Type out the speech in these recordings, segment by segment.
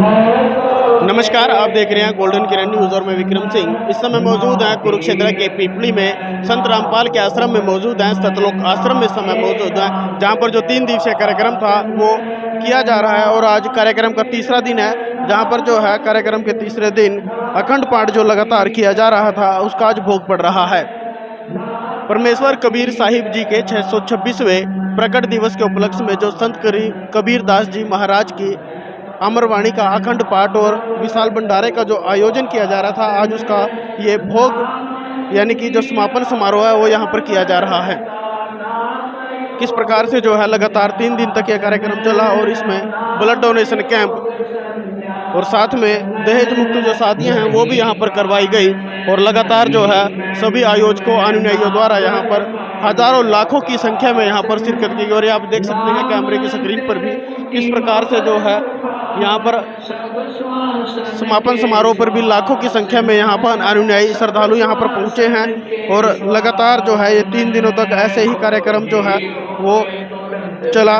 नमस्कार, आप देख रहे हैं गोल्डन किरण न्यूज़ और मैं विक्रम सिंह। इस समय मौजूद हैं कुरुक्षेत्र के पीपली में संत रामपाल के आश्रम में मौजूद हैं, सतलोक आश्रम में इस समय मौजूद हैं, जहां पर जो 3 दिवसीय कार्यक्रम था वो किया जा रहा है और आज कार्यक्रम का तीसरा दिन है, जहां पर जो है कार्यक्रम के तीसरे दिन अखंड पाठ जो लगातार किया जा रहा था उसका आज भोग पड़ रहा है। परमेश्वर कबीर साहिब जी के 626वें प्रकट दिवस के उपलक्ष्य में जो संत कबीर दास जी महाराज की अमरवाणी का अखंड पाठ और विशाल भंडारे का जो आयोजन किया जा रहा था, आज उसका ये भोग यानी कि जो समापन समारोह है वो यहाँ पर किया जा रहा है। किस प्रकार से जो है लगातार 3 दिन तक यह कार्यक्रम चला और इसमें ब्लड डोनेशन कैंप और साथ में दहेज मुक्त जो शादियाँ हैं वो भी यहाँ पर करवाई गई और लगातार जो है सभी आयोजकों अनुयायियों द्वारा यहाँ पर हजारों लाखों की संख्या में यहाँ पर शिरकत की गई। और आप देख सकते हैं कैमरे की स्क्रीन पर भी किस प्रकार से जो है यहाँ पर समापन समारोह पर भी लाखों की संख्या में यहाँ पर अनुयायी श्रद्धालु यहाँ पर पहुँचे हैं और लगातार जो है ये 3 दिनों तक ऐसे ही कार्यक्रम जो है वो चला।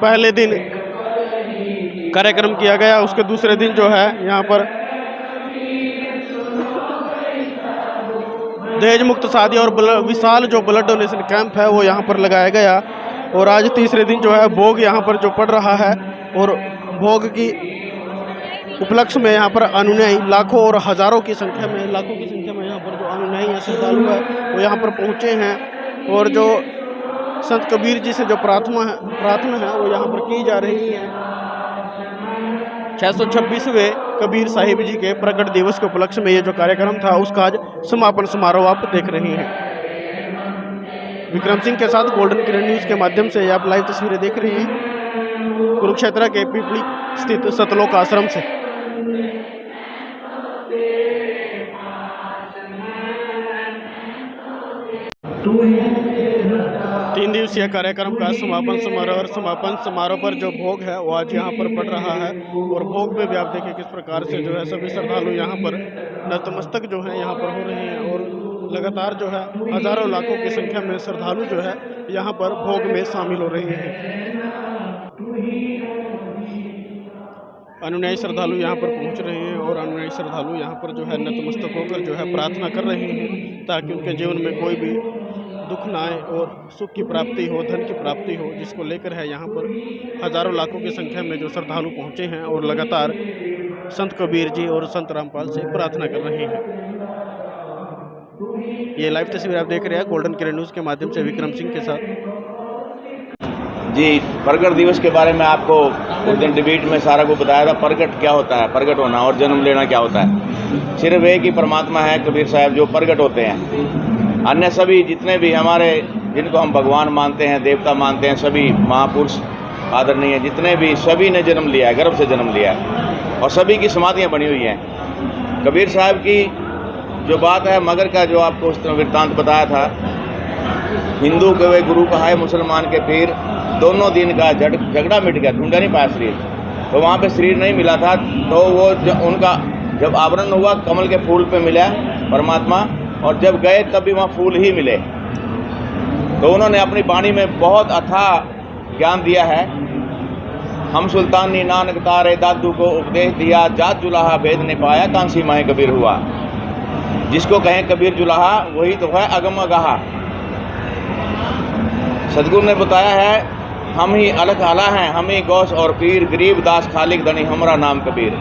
पहले दिन कार्यक्रम किया गया, उसके दूसरे दिन जो है यहाँ पर दहेज मुक्त शादी और विशाल जो ब्लड डोनेशन कैंप है वो यहाँ पर लगाया गया और आज तीसरे दिन जो है भोग यहाँ पर जो पड़ रहा है और भोग की उपलक्ष्य में यहाँ पर अनुयायी लाखों और हजारों की संख्या में यहाँ पर जो अनुयायी है श्रद्धालु है वो यहाँ पर पहुँचे हैं और जो संत कबीर जी से जो प्रार्थना है वो यहाँ पर की जा रही है। 626वें कबीर साहिब जी के प्रकट दिवस के उपलक्ष्य में ये जो कार्यक्रम था उसका आज समापन समारोह आप देख रहे हैं। विक्रम सिंह के साथ गोल्डन किरण न्यूज़ के माध्यम से आप लाइव तस्वीरें देख रहे हैं कुरुक्षेत्र के पीपली स्थित सतलोक आश्रम से। तीन दिवसीय कार्यक्रम का समापन समारोह और समापन समारोह पर जो भोग है वो आज यहाँ पर पड़ रहा है और भोग में भी आप देखिए किस प्रकार से जो है सभी श्रद्धालु यहाँ पर नतमस्तक जो है यहाँ पर हो रहे हैं और लगातार जो है हजारों लाखों की संख्या में श्रद्धालु जो है यहाँ पर भोग में शामिल हो रहे हैं। अनुयायी श्रद्धालु यहाँ पर पहुँच रहे हैं और अनुयायी श्रद्धालु यहाँ पर जो है नतमस्तक होकर जो है प्रार्थना कर रहे हैं ताकि उनके जीवन में कोई भी दुख ना आए और सुख की प्राप्ति हो, धन की प्राप्ति हो, जिसको लेकर है यहाँ पर हजारों लाखों की संख्या में जो श्रद्धालु पहुँचे हैं और लगातार संत कबीर जी और संत रामपाल से प्रार्थना कर रहे हैं। ये लाइव तस्वीर आप देख रहे हैं गोल्डन किरण न्यूज़ के माध्यम से विक्रम सिंह के साथ। जी, प्रकट दिवस के बारे में आपको उस दिन डिबेट में सारा को बताया था। प्रकट क्या होता है, प्रकट होना और जन्म लेना क्या होता है। सिर्फ एक ही परमात्मा है कबीर साहब जो प्रकट होते हैं। अन्य सभी जितने भी हमारे जिनको हम भगवान मानते हैं, देवता मानते हैं, सभी महापुरुष आदरणीय जितने भी सभी ने जन्म लिया है, गर्भ से जन्म लिया है और सभी की समाधियाँ बनी हुई हैं। कबीर साहब की जो बात है मगर का जो आपको उस वृत्तांत बताया था, हिंदू के वे गुरु कहा है, मुसलमान के पीर, दोनों दिन का झगड़ा मिट गया, ढूंढा नहीं पाया शरीर। तो वहाँ पे शरीर नहीं मिला था तो वो उनका जब आवरण हुआ कमल के फूल पे मिला परमात्मा और जब गए तब भी वहाँ फूल ही मिले। तो उन्होंने अपनी वाणी में बहुत अथाह ज्ञान दिया है। हम सुल्तानी नानक तारे दादू को उपदेश दिया, जात जुलाहा भेद नहीं पाया, कांसी माहे कबीर हुआ। जिसको कहें कबीर जुलाहा वही तो है अगम अगाहा। सदगुरु ने बताया है हम ही अलग आला हैं, हम ही गौस और पीर, गरीब दास खालिक धनी हमारा नाम कबीर।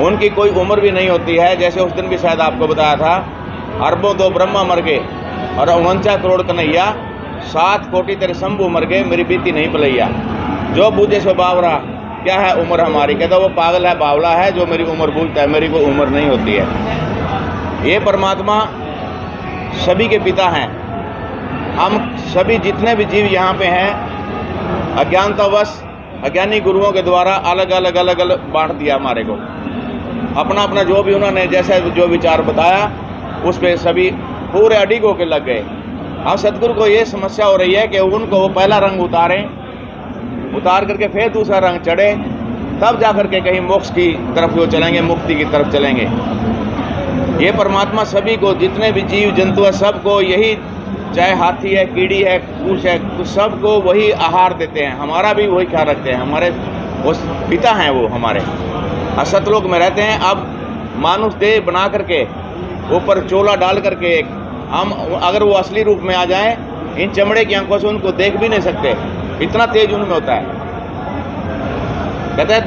उनकी कोई उम्र भी नहीं होती है, जैसे उस दिन भी शायद आपको बताया था, अरबों दो ब्रह्मा मर गए और 49 करोड़ कन्हैया, 7 कोटि तेरे शंभू मर गए, मेरी बीती नहीं पलैया। जो बूझे सो बावरा, क्या है उम्र हमारी, कहता वो पागल है बावला है जो मेरी उम्र बूझता है, मेरी कोई उम्र नहीं होती है। ये परमात्मा सभी के पिता हैं। हम सभी जितने भी जीव यहाँ पे हैं अज्ञानतावश अज्ञानी गुरुओं के द्वारा अलग अलग बांट दिया हमारे को। अपना अपना जो भी उन्होंने जैसे जो विचार बताया उस पर सभी पूरे अडिग होकर लग गए। अब सतगुरु को ये समस्या हो रही है कि उनको वो पहला रंग उतार करके फिर दूसरा रंग चढ़े, तब जा करके कहीं मोक्ष की तरफ वो चलेंगे, मुक्ति की तरफ चलेंगे। ये परमात्मा सभी को जितने भी जीव जंतु है सबको यही, चाहे हाथी है, कीड़ी है, कुछ है, तो सबको वही आहार देते हैं। हमारा भी वही ख्याल रखते हैं। हमारे वो पिता हैं वो हमारे, सतलोक में रहते हैं। अब मानुष देह बना करके ऊपर चोला डाल करके हम अगर वो असली रूप में आ जाएं, इन चमड़े की आंखों से उनको देख भी नहीं सकते, इतना तेज उनमें होता है। कहते हैं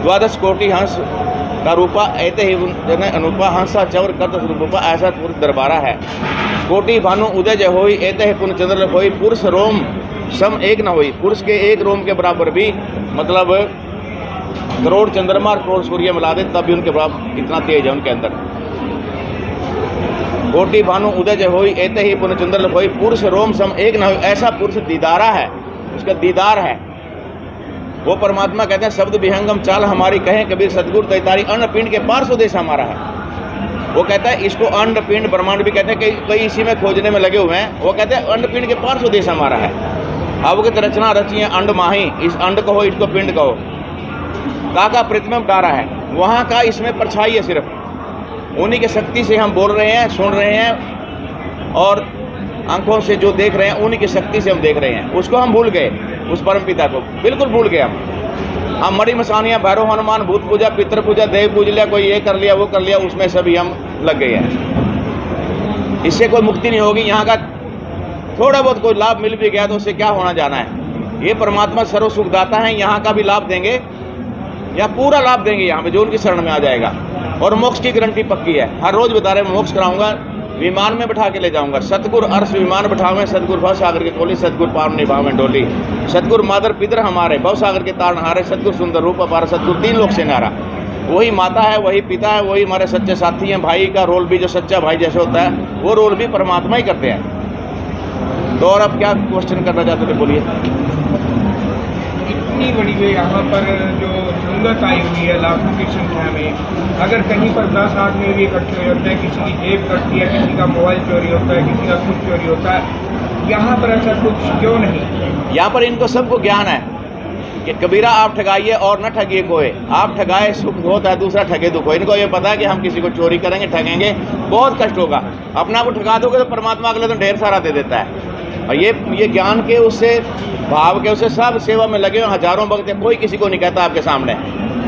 द्वादश कोटि हंस का रूपा ऐते ही अनुपा हंसा चवर करत रूपा, ऐसा पुरुष दरबारा है। कोटि भानु उदय जय होई ऐते ही पुण्य चंद्र होई, पुरुष रोम सम एक न होई। पुरुष के एक रोम के बराबर भी, मतलब करोड़ चंद्रमा और करोड़ सूर्य मिला दे तब भी उनके बराबर, इतना तेज है उनके अंदर। कोटि भानु उदय जय होई ऐते ही पुण्य चंद्र होई, पुरुष रोम सम एक न होई। ऐसा पुरुष दीदारा है, उसका दीदार है वो परमात्मा। कहते हैं शब्द विहंगम चाल हमारी, कहें कबीर सतगुरु दैतारी, अन्न पिंड के पार स्वदेश हमारा है। वो कहता है इसको अन्न पिंड ब्रह्मांड भी कहते हैं, कई इसी में खोजने में लगे हुए हैं। वो कहते हैं अन्न पिंड के पार स्वदेश हमारा है। अवगत रचना रची है अंड माही, इस अंड कहो इसको पिंड कहो। काका प्रतिमा डारा है, वहाँ का इसमें परछाई है सिर्फ, उन्हीं की शक्ति से हम बोल रहे हैं, सुन रहे हैं, और आंखों से जो देख रहे हैं उन्हीं की शक्ति से हम देख रहे हैं। उसको हम भूल गए, उस परम पिता को बिल्कुल भूल गए हम मरी मसानियाँ, भैरव हनुमान, भूत पूजा, पितृ पूजा, देव पूज लिया, कोई ये कर लिया वो कर लिया, उसमें सभी हम लग गए हैं। इससे कोई मुक्ति नहीं होगी। यहाँ का थोड़ा बहुत कोई लाभ मिल भी गया तो उससे क्या होना जाना है। ये परमात्मा सर्व सुखदाता है, यहाँ का भी लाभ देंगे या पूरा लाभ देंगे यहाँ पे जो उनकी शरण में आ जाएगा। और मोक्ष की गारंटी पक्की है, हर रोज बता रहे मोक्ष कराऊंगा, विमान में बैठा के ले जाऊंगा। सतगुर अर्श विमान बैठावे, सतगुर भव सागर के कोली, सतगुर पार निभाव में डोली। सतगुर मादर पितर हमारे, भव सागर के तारण हारे, सतगुर सुंदर रूप अपार, सतगुर तीन लोक से नारा। वही माता है, वही पिता है, वही हमारे सच्चे साथी हैं। भाई का रोल भी जो सच्चा भाई जैसे होता है वो रोल भी परमात्मा ही करते हैं। तो और अब क्या क्वेश्चन करना चाहते थे, बोलिए। इतनी बड़ी में यहाँ पर जो संगत आई हुई है लाखों की संख्या में, अगर कहीं पर 10 आदमी भी इकट्ठे हो जाते हैं, किसी की जेब कटती है, किसी का मोबाइल चोरी होता है, किसी का कुछ चोरी होता है, यहाँ पर ऐसा कुछ क्यों नहीं? यहाँ पर इनको सबको ज्ञान है कि कबीरा आप ठगाइए और न ठगिए कोई, आप ठगाए सुख होता है, दूसरा ठगे दुख हो। इनको ये पता है कि हम किसी को चोरी करेंगे, ठगेंगे, बहुत कष्ट होगा। अपना को ठगा दोगे तो परमात्मा अगले दिन ढेर सारा दे देता है। और ये ज्ञान के उससे भाव के उससे सब सेवा में लगे हुए, हजारों भक्त हैं, कोई किसी को नहीं कहता आपके सामने,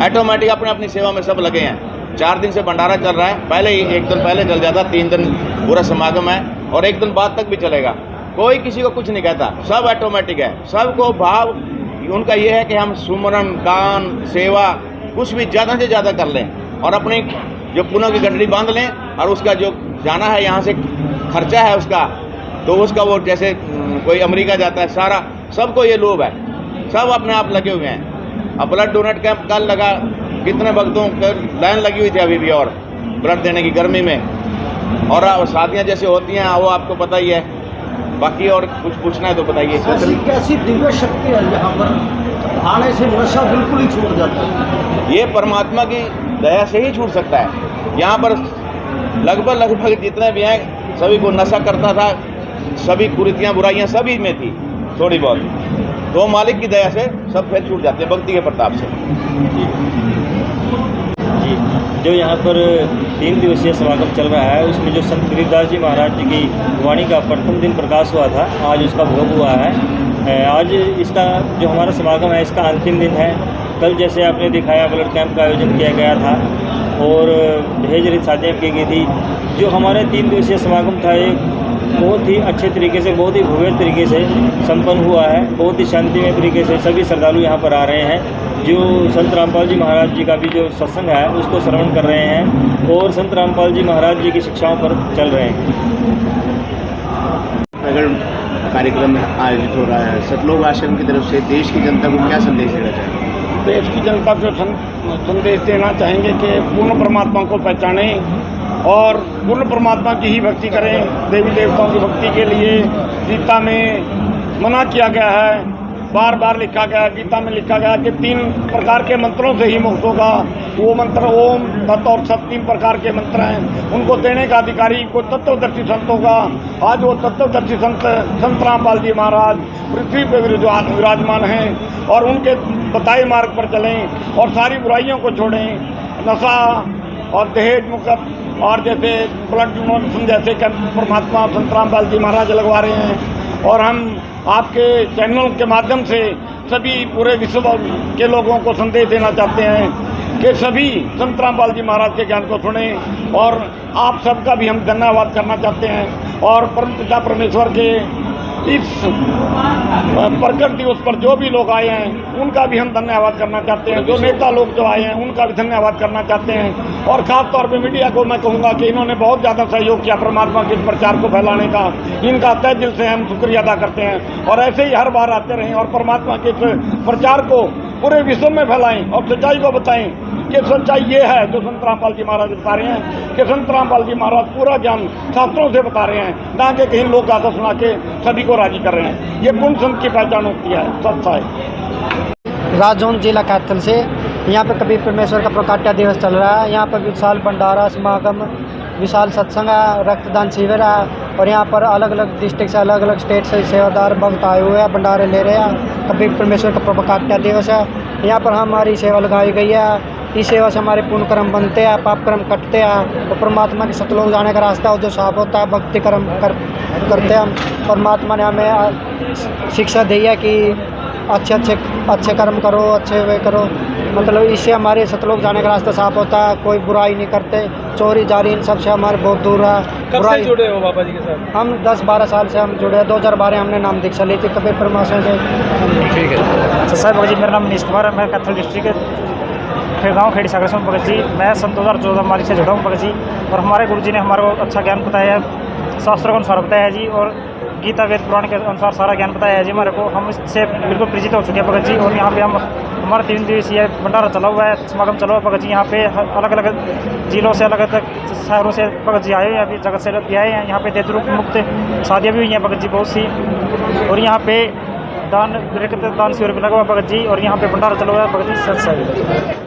ऑटोमेटिक अपने अपनी सेवा में सब लगे हैं। 4 दिन से भंडारा चल रहा है, पहले ही 1 दिन पहले चल जाता, 3 दिन पूरा समागम है और 1 दिन बाद तक भी चलेगा। कोई किसी को कुछ नहीं कहता, सब ऑटोमेटिक है। सबको भाव उनका ये है कि हम सुमरन दान सेवा कुछ भी ज़्यादा से ज़्यादा कर लें और अपनी जो पुण्य की गठरी बांध लें, और उसका जो जाना है यहाँ से खर्चा है उसका, तो उसका वो जैसे कोई अमेरिका जाता है, सारा सबको ये लोभ है, सब अपने आप लगे हुए हैं। अब ब्लड डोनेट कैंप कल लगा, कितने भक्तों लाइन लगी हुई थी अभी भी, और ब्लड देने की गर्मी में। और शादियाँ जैसे होती हैं वो आपको पता ही है। बाकी और कुछ पूछना है तो बताइए। कैसी दिव्य शक्ति है यहाँ पर, आने से नशा बिल्कुल ही छूट जाता है। ये परमात्मा की दया से ही छूट सकता है। यहाँ पर लगभग जितने भी हैं सभी को नशा करता था, सभी कुरीतियाँ बुराइयाँ सभी में थी थोड़ी बहुत, तो मालिक की दया से सब फिर छूट जाते हैं भक्ति के प्रताप से। जी, जो यहाँ पर 3 दिवसीय समागम चल रहा है उसमें जो संत गरीबदास जी महाराज जी की वाणी का प्रथम दिन प्रकाश हुआ था, आज उसका भोग हुआ है। आज इसका जो हमारा समागम है इसका अंतिम दिन है। कल जैसे आपने दिखाया ब्लड कैंप का आयोजन किया गया था और दहेज रहित शादियाँ की गई थी। जो हमारे 3 दिवसीय समागम था ये बहुत ही अच्छे तरीके से, बहुत ही भव्य तरीके से संपन्न हुआ है। बहुत ही शांतिमय तरीके से सभी श्रद्धालु यहाँ पर आ रहे हैं। जो संत रामपाल जी महाराज जी का भी जो सत्संग है उसको श्रवण कर रहे हैं और संत रामपाल जी महाराज जी की शिक्षाओं पर चल रहे हैं। अगर कार्यक्रम आयोजित हो रहा है सतलोक आश्रम की तरफ से, देश की जनता को क्या संदेश देना चाहेंगे? देश की जनता को संदेश देना चाहेंगे कि पूर्ण परमात्मा को पहचानें और पूर्ण परमात्मा की ही भक्ति करें। देवी देवताओं की भक्ति के लिए गीता में मना किया गया है, बार बार लिखा गया, गीता में लिखा गया कि 3 प्रकार के मंत्रों से ही मोक्ष होगा। वो मंत्र ओम तत् और सत 3 प्रकार के मंत्र हैं, उनको देने का अधिकारी को तत्वदर्शी संत होगा। आज वो तत्वदर्शी संत रामपाल जी महाराज पृथ्वी पर विराजमान हैं और उनके बताए मार्ग पर चलें और सारी बुराइयों को छोड़ें। नशा और दहेज मुक्त और जैसे ब्लड डोनेशन जैसे परमात्मा संत रामपाल जी महाराज लगवा रहे हैं और हम आपके चैनल के माध्यम से सभी पूरे विश्व के लोगों को संदेश देना चाहते हैं कि सभी संत रामपाल जी महाराज के ज्ञान को सुने। और आप सबका भी हम धन्यवाद करना चाहते हैं। और परमपिता परमेश्वर के इस प्रकट दिवस पर जो भी लोग आए हैं उनका भी हम धन्यवाद करना चाहते हैं। जो नेता लोग जो आए हैं उनका भी धन्यवाद करना चाहते हैं। और ख़ास तौर पे मीडिया को मैं कहूँगा कि इन्होंने बहुत ज़्यादा सहयोग किया परमात्मा के इस प्रचार को फैलाने का। इनका तहे दिल से हम शुक्रिया अदा करते हैं और ऐसे ही हर बार आते रहें और परमात्मा के इस प्रचार को पूरे विश्व में फैलाएं और सच्चाई को बताएं कि सच्चाई ये है जो संत रामपाल जी महाराज बता रहे हैं कि संत रामपाल जी महाराज पूरा ज्ञान शास्त्रों से बता रहे हैं, ना कि कहीं लोग गाथा सुना के सभी को राजी कर रहे हैं। ये पूर्ण संत की पहचान होती है, सत्य है। राजौंद जिला कैथल से यहाँ पे कबीर परमेश्वर का प्रकाट्य दिवस चल रहा है। यहाँ पर विशाल भंडारा समागम, विशाल सत्संग है, रक्तदान शिविर है और यहाँ पर अलग अलग डिस्ट्रिक्ट से अलग अलग स्टेट से सेवादार भक्त आए हुए हैं, भंडारे ले रहे हैं। कबीर परमेश्वर का प्रकाट्य दिवस है। यहाँ पर हमारी सेवा लगाई गई है। इस सेवा से हमारे पुण्य कर्म बनते हैं, पाप कर्म कटते हैं। तो परमात्मा के सतलोक जाने का रास्ता जो साफ होता है, भक्ति कर्म करते हैं हम। परमात्मा ने हमें शिक्षा दी है कि अच्छे कर्म करो, अच्छे वे करो। मतलब इससे हमारे सतलोक जाने का रास्ता साफ होता है। कोई बुराई नहीं करते, चोरी जारी इन सब से हमारे बहुत दूर है। कब से जुड़े हो बाबा जी के साथ? हम 10-12 साल से हम जुड़े हैं। 2012 हमने नाम दीक्षा ली थी कबीर परमेश्वर से। ठीक है। सर भगत जी, मेरा नाम मनीष कुमार है। मैं कैथल डिस्ट्रिक्ट गाँव खेड़ी सागर से हूँ भगत जी। मैं सन 2014 मार्च से जुड़ा हूँ भगत जी। और हमारे गुरु जी ने हमारे को अच्छा ज्ञान बताया है, शास्त्रों के अनुसार बताया है जी। और गीता वेद पुराण के अनुसार सारा ज्ञान बताया है जी हमारे को। हम इससे बिल्कुल परिचित हो चुके हैं भगत जी। और यहाँ पे हम हमारा 3 दिवसीय भंडारा चला हुआ है, समागम चला हुआ है भगत जी। यहाँ पे अलग अलग जिलों से, अलग अलग शहरों से भगत जी आए हैं, अभी जगत से भी आए हैं। यहाँ पे देवद्रुप मुक्त शादियाँ भी हुई हैं भगत जी बहुत सी। और यहाँ पे दान शिविर भी लगा हुआ भगत जी। और यहाँ पे भंडारा चला हुआ है भगत जी। सत्संग